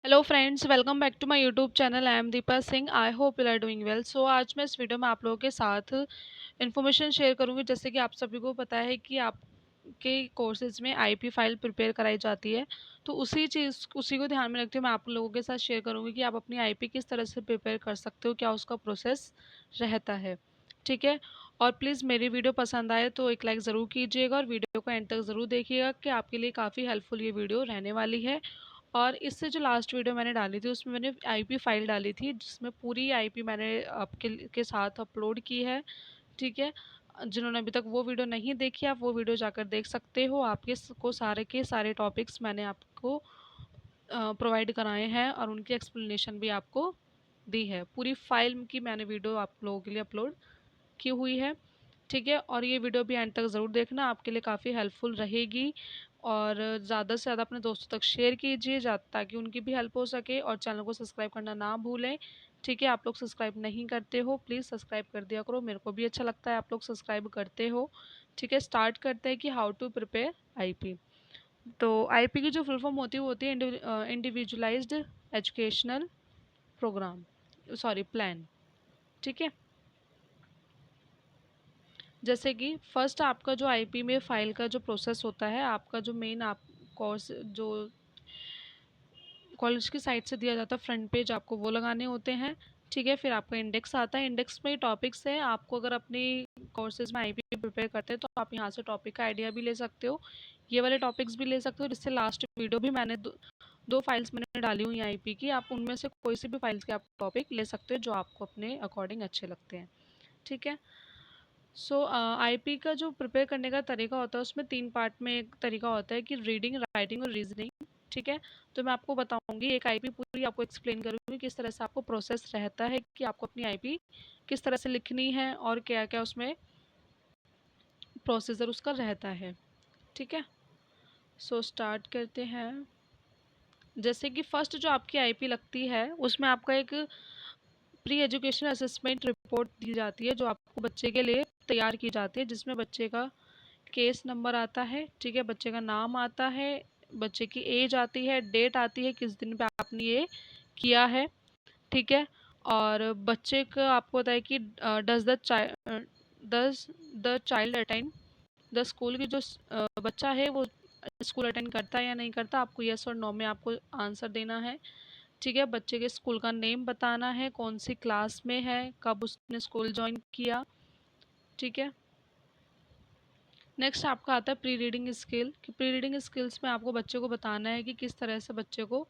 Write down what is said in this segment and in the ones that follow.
Hello friends, welcome back to my YouTube channel. I am Deepa Singh. I hope you are doing well. So आज मैं इस video में आप लोगों के साथ इन्फॉर्मेशन शेयर करूंगी। जैसे कि आप सभी को पता है कि आपके कोर्सेज में आईपी फाइल प्रिपेयर कराई जाती है, तो उसी को ध्यान में रखते हुए मैं आप लोगों के साथ शेयर करूंगी कि आप अपनी आईपी किस तरह से प्रिपेयर कर सकते हो, क्या उसका प्रोसेस रहता है। ठीक है। और प्लीज़ मेरी वीडियो पसंद आए तो एक लाइक ज़रूर कीजिएगा और वीडियो को एंड तक ज़रूर देखिएगा कि आपके लिए काफ़ी हेल्पफुल ये वीडियो रहने वाली है। और इससे जो लास्ट वीडियो मैंने डाली थी उसमें मैंने आईपी फाइल डाली थी, जिसमें पूरी आईपी मैंने आपके साथ अपलोड की है। ठीक है। जिन्होंने अभी तक वो वीडियो नहीं देखी, आप वो वीडियो जाकर देख सकते हो। आपके को सारे के सारे टॉपिक्स मैंने आपको प्रोवाइड कराए हैं और उनकी एक्सप्लेनेशन भी आपको दी है। पूरी फाइल की मैंने वीडियो आप लोगों के लिए अपलोड की हुई है। ठीक है। और ये वीडियो भी एंड तक ज़रूर देखना, आपके लिए काफ़ी हेल्पफुल रहेगी। और ज़्यादा से ज़्यादा अपने दोस्तों तक शेयर कीजिए ताकि उनकी भी हेल्प हो सके। और चैनल को सब्सक्राइब करना ना भूलें। ठीक है। आप लोग सब्सक्राइब नहीं करते हो, प्लीज़ सब्सक्राइब कर दिया करो, मेरे को भी अच्छा लगता है आप लोग सब्सक्राइब करते हो। ठीक है। स्टार्ट करते हैं कि हाउ टू प्रिपेयर आईपी। तो आईपी की जो फुल फॉर्म होती है individualized educational program, sorry plan. ठीक है। जैसे कि फर्स्ट आपका जो आईपी में फाइल का जो प्रोसेस होता है, आपका जो मेन आप कोर्स जो कॉलेज की साइट से दिया जाता है फ्रंट पेज, आपको वो लगाने होते हैं। ठीक है। फिर आपका इंडेक्स आता है, इंडेक्स में टॉपिक्स है। आपको अगर अपनी कोर्सेज में आईपी प्रिपेयर करते हैं तो आप यहाँ से टॉपिक का आइडिया भी ले सकते हो, ये वाले टॉपिक्स भी ले सकते हो। जिससे लास्ट वीडियो भी मैंने दो फाइल्स मैंने डाली हुई हैं आईपी की, आप उनमें से कोई सी भी फाइल्स के आप टॉपिक ले सकते हो जो आपको अपने अकॉर्डिंग अच्छे लगते हैं। ठीक है। सो आईपी का जो प्रिपेयर करने का तरीका होता है उसमें तीन पार्ट में एक तरीका होता है कि रीडिंग, राइटिंग और रीजनिंग। ठीक है। तो मैं आपको बताऊंगी एक आईपी पूरी आपको एक्सप्लेन करूंगी किस तरह से आपको प्रोसेस रहता है कि आपको अपनी आईपी किस तरह से लिखनी है और क्या क्या उसमें प्रोसीजर उसका रहता है। ठीक है। सो स्टार्ट करते हैं। जैसे कि फर्स्ट जो आपकी आईपी लगती है उसमें आपका एक प्री एजुकेशन असेसमेंट रिपोर्ट दी जाती है जो आपको बच्चे के लिए तैयार की जाती है, जिसमें बच्चे का केस नंबर आता है। ठीक है। बच्चे का नाम आता है, बच्चे की एज आती है, डेट आती है किस दिन पे आपने ये किया है। ठीक है। और बच्चे का आपको बताया कि does the child attend the school, की जो बच्चा है वो स्कूल अटेंड करता है या नहीं करता, आपको यस और नो में आपको आंसर देना है। ठीक है। बच्चे के स्कूल का नेम बताना है, कौन सी क्लास में है, कब उसने स्कूल ज्वाइन किया। ठीक है। नेक्स्ट आपका आता है प्री रीडिंग स्किल, कि प्री रीडिंग स्किल्स में आपको बच्चे को बताना है कि किस तरह से बच्चे को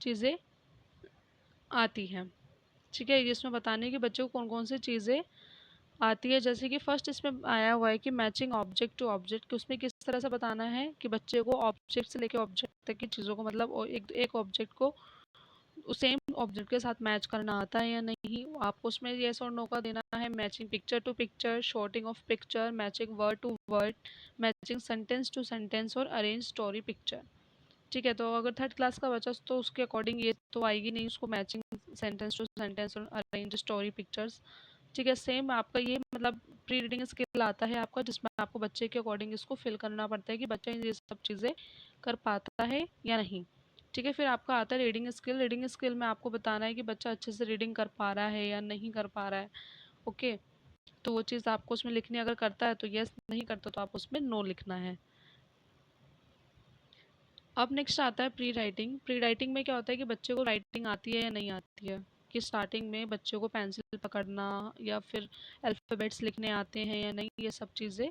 चीज़ें आती हैं। ठीक है। इसमें बताने कि बच्चे को कौन कौन सी चीज़ें आती है। जैसे कि फर्स्ट इसमें आया हुआ है कि मैचिंग ऑब्जेक्ट टू ऑब्जेक्ट, कि उसमें किस तरह से बताना है कि बच्चे को ऑब्जेक्ट से लेकर ऑब्जेक्ट तक की चीज़ों को, मतलब एक ऑब्जेक्ट को सेम ऑब्जेक्ट के साथ मैच करना आता है या नहीं। आपको उसमें येस और नो का देना है। Matching picture to picture, sorting of picture, matching word to word, matching sentence to sentence और अरेंज स्टोरी पिक्चर। ठीक है। तो अगर थर्ड क्लास का बच्चा तो उसके अकॉर्डिंग ये तो आएगी नहीं उसको मैचिंग सेंटेंस टू सेंटेंस और अरेंज स्टोरी पिक्चर्स। ठीक है। सेम आपका ये मतलब प्री रीडिंग स्किल आता है आपका, जिसमें आपको बच्चे के अकॉर्डिंग इसको फिल करना पड़ता है कि बच्चा ये सब चीज़ें कर पाता है या नहीं। ठीक है। फिर आपका आता है रीडिंग स्किल। रीडिंग स्किल में आपको बताना है कि बच्चा अच्छे से रीडिंग कर पा रहा है या नहीं कर पा रहा है। ओके। तो वो चीज़ आपको उसमें लिखनी है, अगर करता है तो यस, नहीं करता तो आप उसमें नो लिखना है। अब नेक्स्ट आता है प्री राइटिंग। प्री राइटिंग में क्या होता है कि बच्चे को राइटिंग आती है या नहीं आती है, कि स्टार्टिंग में बच्चे को पेंसिल पकड़ना या फिर अल्फ़ाबेट्स लिखने आते हैं या नहीं, ये सब चीज़ें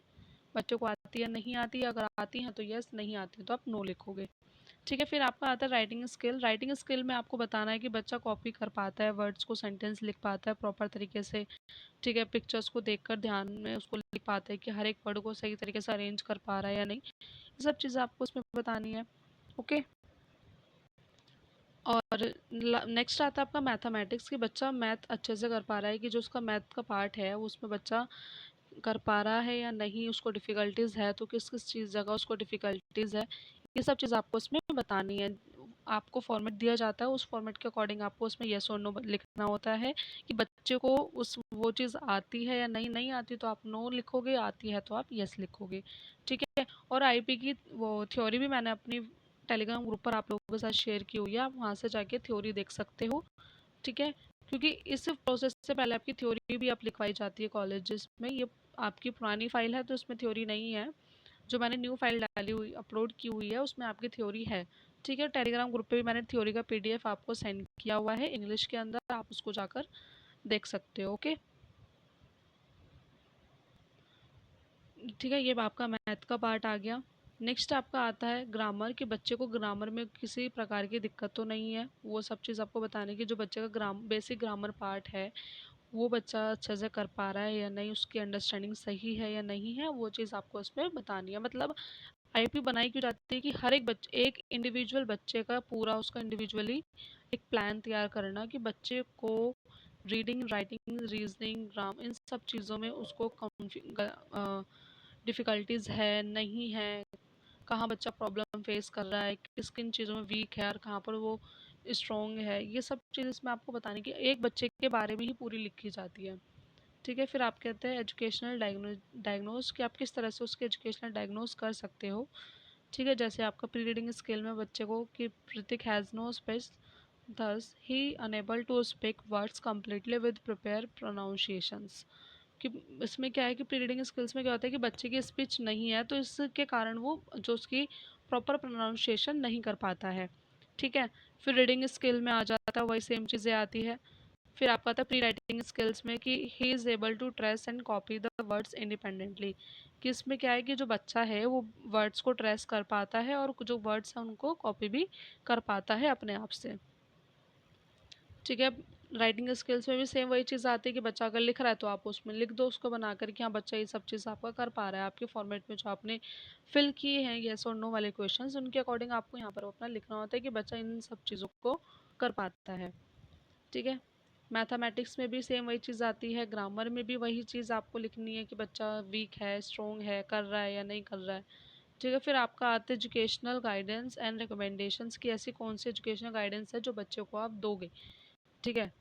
बच्चों को आती है या नहीं आती है। अगर आती हैं तो यस, नहीं आती तो आप नो लिखोगे। ठीक है। फिर आपका आता है राइटिंग स्किल। राइटिंग स्किल में आपको बताना है कि बच्चा कॉपी कर पाता है, वर्ड्स को सेंटेंस लिख पाता है प्रॉपर तरीके से। ठीक है। पिक्चर्स को देखकर ध्यान में उसको लिख पाता है कि हर एक वर्ड को सही तरीके से अरेंज कर पा रहा है या नहीं, ये सब चीज़ें आपको उसमें बतानी है। ओके। और नेक्स्ट आता है आपका मैथमेटिक्स, की बच्चा मैथ अच्छे से कर पा रहा है, कि जो उसका मैथ का पार्ट है उसमें बच्चा कर पा रहा है या नहीं, उसको डिफ़िकल्टीज है तो किस किस चीज़ जगह उसको डिफ़िकल्टीज है, ये सब चीज़ आपको उसमें बतानी है। आपको फॉर्मेट दिया जाता है, उस फॉर्मेट के अकॉर्डिंग आपको उसमें येस और नो लिखना होता है कि बच्चे को उस वो चीज़ आती है या नहीं, नहीं आती तो आप नो लिखोगे, आती है तो आप येस लिखोगे। ठीक है। और आईपी की वो थ्योरी भी मैंने अपनी टेलीग्राम ग्रुप पर आप लोगों के साथ शेयर की हुई है, आप वहाँ से जाके थ्योरी देख सकते हो। ठीक है, क्योंकि इस प्रोसेस से पहले आपकी थ्योरी भी आप लिखवाई जाती है कॉलेजेस में। ये आपकी पुरानी फाइल है तो इसमें थ्योरी नहीं है, जो मैंने न्यू फाइल डाली हुई अपलोड की हुई है उसमें आपकी थ्योरी है। ठीक है, टेलीग्राम ग्रुप पे भी मैंने थ्योरी का पीडीएफ आपको सेंड किया हुआ है इंग्लिश के अंदर, आप उसको जाकर देख सकते हो। ओके, ठीक है, ये आपका मैथ का पार्ट आ गया। नेक्स्ट आपका आता है ग्रामर, कि बच्चे को ग्रामर में किसी प्रकार की दिक्कत तो नहीं है, वो सब चीज़ आपको बताने की। जो बच्चे का बेसिक ग्रामर पार्ट है वो बच्चा अच्छे से कर पा रहा है या नहीं, उसकी अंडरस्टैंडिंग सही है या नहीं है, वो चीज़ आपको इसमें बतानी है। मतलब आईपी बनाई क्यों जाती है कि हर एक बच्चे, एक इंडिविजुअल बच्चे का पूरा उसका इंडिविजुअली एक प्लान तैयार करना, कि बच्चे को रीडिंग, राइटिंग, रीजनिंग, ग्राम, इन सब चीज़ों में उसको डिफ़िकल्टीज है नहीं है, कहाँ बच्चा प्रॉब्लम फेस कर रहा है, किस किन चीज़ों में वीक है और कहाँ पर वो स्ट्रॉन्ग है, ये सब चीज़ इसमें आपको बताने की एक बच्चे के बारे में ही पूरी लिखी जाती है। ठीक है, फिर आप कहते हैं एजुकेशनल डायग्नोज, कि आप किस तरह से उसके एजुकेशनल डायग्नोज कर सकते हो। ठीक है, जैसे आपका प्री रीडिंग स्किल में बच्चे को कि Prateek has no space, thus he unable to speak words completely with prepare pronunciations। कि इसमें क्या है कि प्री रीडिंग स्किल्स में क्या होता है कि बच्चे की स्पीच नहीं है, तो इसके कारण वो जो उसकी प्रॉपर प्रोनाउंसिएशन नहीं कर पाता है। ठीक है, फिर रीडिंग स्किल में आ जाता है वही सेम चीज़ें आती है। फिर आपका आता है प्री राइटिंग स्किल्स में कि he is able to trace and copy the words independently, कि इसमें क्या है कि जो बच्चा है वो वर्ड्स को ट्रेस कर पाता है और जो वर्ड्स हैं उनको कॉपी भी कर पाता है अपने आप से। ठीक है, राइटिंग स्किल्स में भी सेम वही चीज़ आती है कि बच्चा अगर लिख रहा है तो आप उसमें लिख दो उसको बना कर कि हाँ बच्चा ये सब चीज़ आपका कर पा रहा है, आपके फॉर्मेट में जो आपने फिल किए हैं येस और नो वाले क्वेश्चंस, उनके अकॉर्डिंग आपको यहाँ पर अपना लिखना होता है कि बच्चा इन सब चीज़ों को कर पाता है। ठीक है, मैथमेटिक्स में भी सेम वही चीज़ आती है, ग्रामर में भी वही चीज़ आपको लिखनी है कि बच्चा वीक है, स्ट्रॉन्ग है, कर रहा है या नहीं कर रहा है। ठीक है, फिर आपका आता है एजुकेशनल गाइडेंस एंड रिकमेंडेशंस, की ऐसी कौन सी एजुकेशनल गाइडेंस है जो बच्चे को आप दोगे। ठीक है,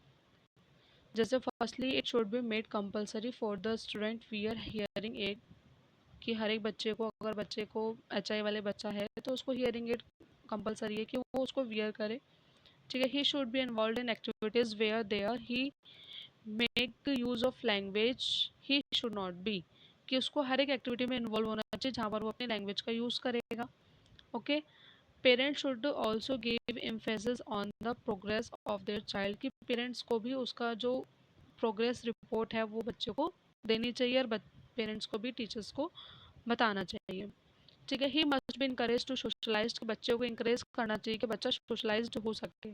जैसे firstly it should be made compulsory for the student wear hearing aid, कि हर एक बच्चे को, अगर बच्चे को एचआई वाले बच्चा है तो उसको हियरिंग एड कंपलसरी है कि वो उसको वियर करे। ठीक है, he should be involve in activities where there he make use of language, he should not be, कि उसको हर एक एक्टिविटी में इन्वॉल्व होना चाहिए जहाँ पर वो अपनी लैंग्वेज का यूज़ करेगा। Okay, parents should also give emphasis on the progress of their child, कि पेरेंट्स को भी उसका जो प्रोग्रेस रिपोर्ट है वो बच्चे को देनी चाहिए और पेरेंट्स को भी टीचर्स को बताना चाहिए। ठीक है, he must be encourage to socialize, बच्चे को इंकरेज करना चाहिए कि बच्चा सोशलाइज्ड हो सके।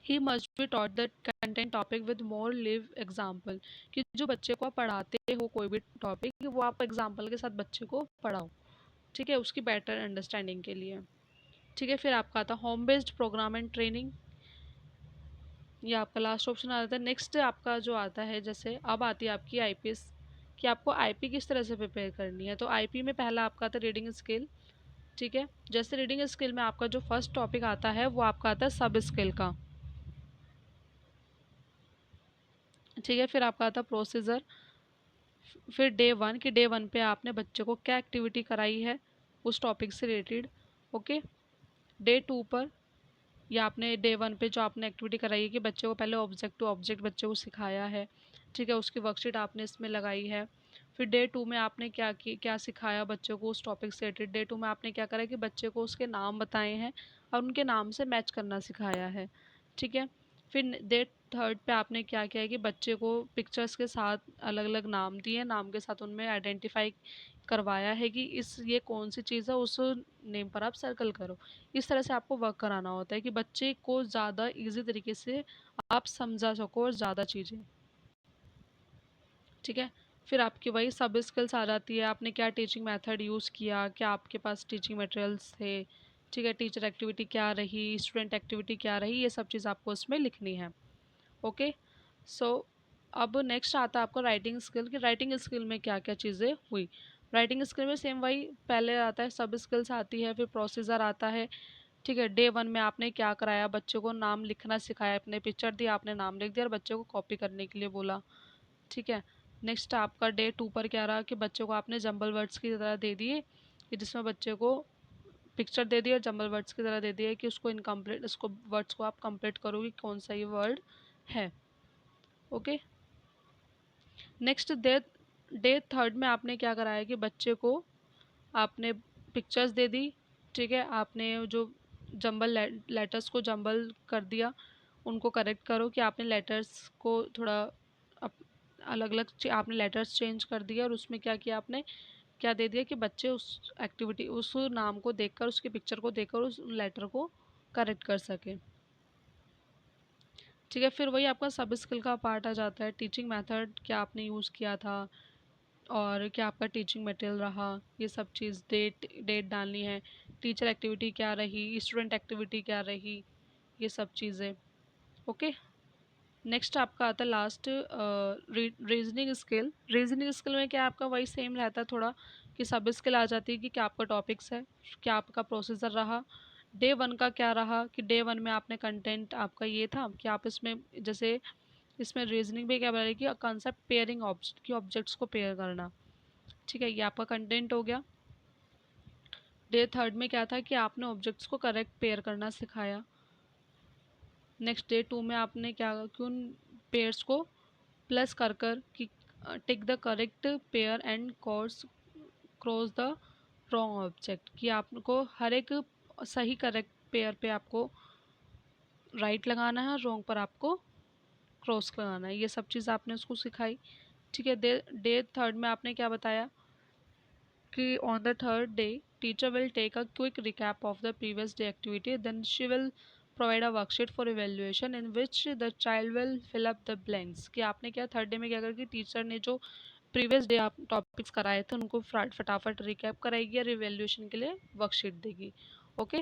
ही must be taught the content topic with more live example, कि जो बच्चे को आप पढ़ाते हो कोई भी टॉपिक वो आप एग्जाम्पल के साथ बच्चे को पढ़ाओ। ठीक है, उसकी बेटर अंडरस्टैंडिंग के लिए। ठीक है, फिर आपका आता है home based program and training, ये आपका लास्ट ऑप्शन आ जाता है। नेक्स्ट आपका जो आता है, जैसे अब आती है आपकी आईपीएस, कि आपको आईपी किस तरह से प्रिपेयर करनी है। तो आईपी में पहला आपका आता है रीडिंग स्किल। ठीक है, जैसे रीडिंग स्किल में आपका जो फर्स्ट टॉपिक आता है वो आपका आता है सब स्किल का। ठीक है, फिर आपका आता है प्रोसीजर। फिर डे वन, कि डे वन पे आपने बच्चे को क्या एक्टिविटी कराई है उस टॉपिक से रिलेटेड। ओके, डे टू पर, या आपने डे वन पे जो आपने एक्टिविटी कराई है कि बच्चे को पहले ऑब्जेक्ट टू ऑब्जेक्ट बच्चे को सिखाया है। ठीक है, उसकी वर्कशीट आपने इसमें लगाई है। फिर डे टू में आपने क्या सिखाया बच्चों को उस टॉपिक से रिलेटेड। डे टू में आपने क्या करा कि बच्चे को उसके नाम बताए हैं और उनके नाम से मैच करना सिखाया है। ठीक है, फिर डे थर्ड पे आपने क्या किया है कि बच्चे को पिक्चर्स के साथ अलग अलग नाम दिए, नाम के साथ उनमें आइडेंटिफाई करवाया है कि इस ये कौन सी चीज़ है, उस नेम पर आप सर्कल करो। इस तरह से आपको वर्क कराना होता है कि बच्चे को ज़्यादा इजी तरीके से आप समझा सको और ज़्यादा चीज़ें। ठीक है, फिर आपकी वही सब स्किल्स आ जाती है, आपने क्या टीचिंग मेथड यूज़ किया, क्या आपके पास टीचिंग मटेरियल्स थे। ठीक है, टीचर एक्टिविटी क्या रही, स्टूडेंट एक्टिविटी क्या रही, ये सब चीज़ आपको उसमें लिखनी है। ओके, सो अब नेक्स्ट आता है आपको राइटिंग स्किल, कि राइटिंग स्किल में क्या क्या चीज़ें हुई। राइटिंग स्किल में सेम वही पहले आता है सब स्किल्स आती है, फिर प्रोसीजर आता है। ठीक है, डे वन में आपने क्या कराया, बच्चे को नाम लिखना सिखाया, अपने पिक्चर दी, आपने नाम लिख दिया और बच्चे को कॉपी करने के लिए बोला। ठीक है, नेक्स्ट आपका डे टू पर क्या रहा कि बच्चे को आपने जंबल वर्ड्स की तरह दे दिए कि जिसमें बच्चे को पिक्चर दे दी और जंबल वर्ड्स की तरह दे दिया है कि उसको इनकम्प्लीट, इसको वर्ड्स को आप कंप्लीट करो कि कौन सा ये वर्ड है। Okay, next day day third में आपने क्या कराया कि बच्चे को आपने पिक्चर्स दे दी, ठीक है, आपने जो जंबल लेटर्स को जंबल कर दिया, उनको करेक्ट करो कि आपने लेटर्स को थोड़ा अलग अलग आपने लेटर्स चेंज कर दिया, और उसमें क्या किया आपने, क्या दे दिया कि बच्चे उस एक्टिविटी, उस नाम को देखकर, उसकी पिक्चर को देखकर उस लेटर को करेक्ट कर सके। ठीक है, फिर वही आपका सब स्किल का पार्ट आ जाता है। टीचिंग मेथड क्या आपने यूज़ किया था और क्या आपका टीचिंग मटेरियल रहा, ये सब चीज़, डेट डेट डालनी है, टीचर एक्टिविटी क्या रही, स्टूडेंट एक्टिविटी क्या रही, ये सब चीज़ें। ओके, नेक्स्ट आपका आता है last reasoning skill. Reasoning skill में क्या आपका वही सेम रहता है थोड़ा, कि सब स्किल आ जाती है कि क्या आपका टॉपिक्स है, क्या आपका प्रोसीजर रहा, डे वन का क्या रहा कि डे वन में आपने कंटेंट आपका ये था कि आप इसमें जैसे इसमें रीजनिंग में क्या बता रही कि कॉन्सेप्ट पेयरिंग ऑब्जेक्ट की ऑब्जेक्ट्स को पेयर करना। ठीक है, ये आपका कंटेंट हो गया। डे थर्ड में क्या था कि आपने ऑब्जेक्ट्स को करेक्ट पेयर करना सिखाया। नेक्स्ट डे टू में आपने क्या कि उन पेयर्स को प्लस कर कर कि tick the correct pair and course cross the wrong object, कि आपको हर एक सही करेक्ट पेयर पे आपको राइट लगाना है और रॉन्ग पर आपको क्रॉस लगाना है। ये सब चीज़ आपने उसको सिखाई। ठीक है, डे थर्ड में आपने क्या बताया कि on the third day teacher will take a quick recap of the previous day activity, then she will provide a worksheet for evaluation in which the child will fill up the blanks. कि आपने क्या third day में क्या करा कि teacher ने जो previous day आप टॉपिक्स कराए थे उनको फटाफट रिकैप कराएगी और इवेल्युएशन के लिए वर्कशीट देगी। ओके,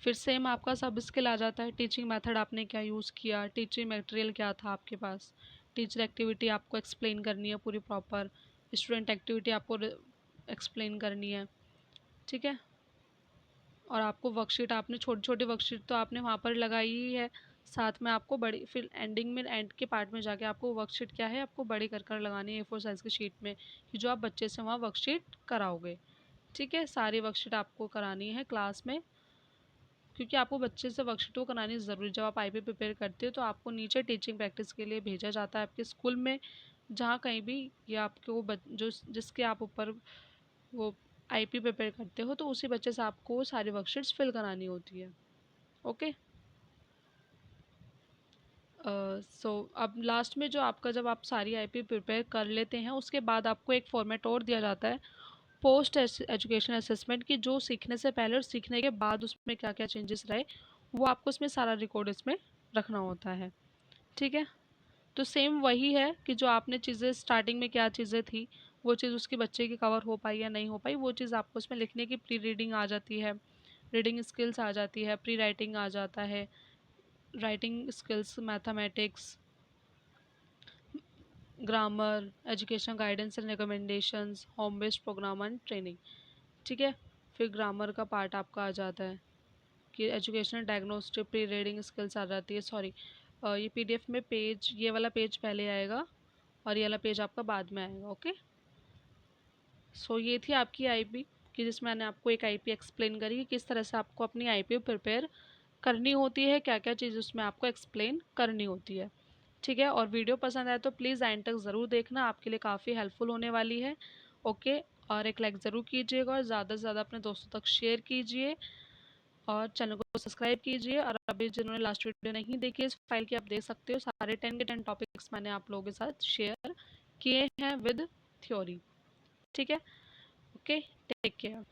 फिर सेम आपका सब स्किल आ जाता है। टीचिंग मेथड आपने क्या यूज़ किया, टीचिंग मटेरियल क्या था आपके पास, टीचर एक्टिविटी आपको एक्सप्लेन करनी है पूरी प्रॉपर, स्टूडेंट एक्टिविटी आपको एक्सप्लेन करनी है। ठीक है, और आपको वर्कशीट, आपने छोटी छोटी वर्कशीट तो आपने वहाँ पर लगाई ही है, साथ में आपको बड़ी, फिर एंडिंग में एंड के पार्ट में जाके आपको वर्कशीट क्या है आपको बड़ी कर कर लगानी है ए फोर साइज़ की शीट में, कि जो आप बच्चे से वहाँ वर्कशीट कराओगे। ठीक है, सारी वर्कशीट आपको करानी है क्लास में, क्योंकि आपको बच्चे से वर्कशीटों करानी ज़रूरी। जब आप आईपी प्रिपेयर करते हो तो आपको नीचे टीचिंग प्रैक्टिस के लिए भेजा जाता है आपके स्कूल में, जहाँ कहीं भी, या आपके वो जो जिसके आप ऊपर वो आईपी प्रिपेयर करते हो, तो उसी बच्चे से आपको सारी वर्कशीट्स फिल करानी होती है। ओके, सो अब लास्ट में जो आपका, जब आप सारी आईपी प्रिपेयर कर लेते हैं उसके बाद आपको एक फॉर्मेट और दिया जाता है, पोस्ट एजुकेशन असेसमेंट, की जो सीखने से पहले और सीखने के बाद उसमें क्या क्या चेंजेस रहे, वो आपको उसमें सारा रिकॉर्ड इसमें रखना होता है। ठीक है, तो सेम वही है कि जो आपने चीज़ें स्टार्टिंग में क्या चीज़ें थी, वो चीज़ उसकी बच्चे की कवर हो पाई या नहीं हो पाई, वो चीज़ आपको उसमें लिखने की, प्री रीडिंग आ जाती है, रीडिंग स्किल्स आ जाती है, प्री राइटिंग आ जाता है, writing skills, mathematics, grammar, education guidance and recommendations, home based program and training. ठीक है, फिर ग्रामर का पार्ट आपका आ जाता है कि educational diagnostic, pre reading skills आ जाती है। सॉरी, ये पीडीएफ में पेज, ये वाला पेज पहले आएगा और ये वाला पेज आपका बाद में आएगा। ओके, सो ये थी आपकी आईपी, कि जिसमें मैंने आपको एक आईपी एक्सप्लेन करी कि किस तरह से आपको अपनी आईपी प्रिपेयर करनी होती है, क्या क्या चीज़ उसमें आपको एक्सप्लेन करनी होती है। ठीक है, और वीडियो पसंद आए तो प्लीज़ एंड तक ज़रूर देखना, आपके लिए काफ़ी हेल्पफुल होने वाली है। ओके, और एक लाइक ज़रूर कीजिएगा और ज़्यादा से ज़्यादा अपने दोस्तों तक शेयर कीजिए और चैनल को सब्सक्राइब कीजिए। और अभी जिन्होंने लास्ट वीडियो नहीं देखी इस फाइल की, आप देख सकते हो सारे 10 के 10 टॉपिक्स मैंने आप लोगों के साथ शेयर किए हैं विद थ्योरी। ठीक है, ओके, टेक केयर।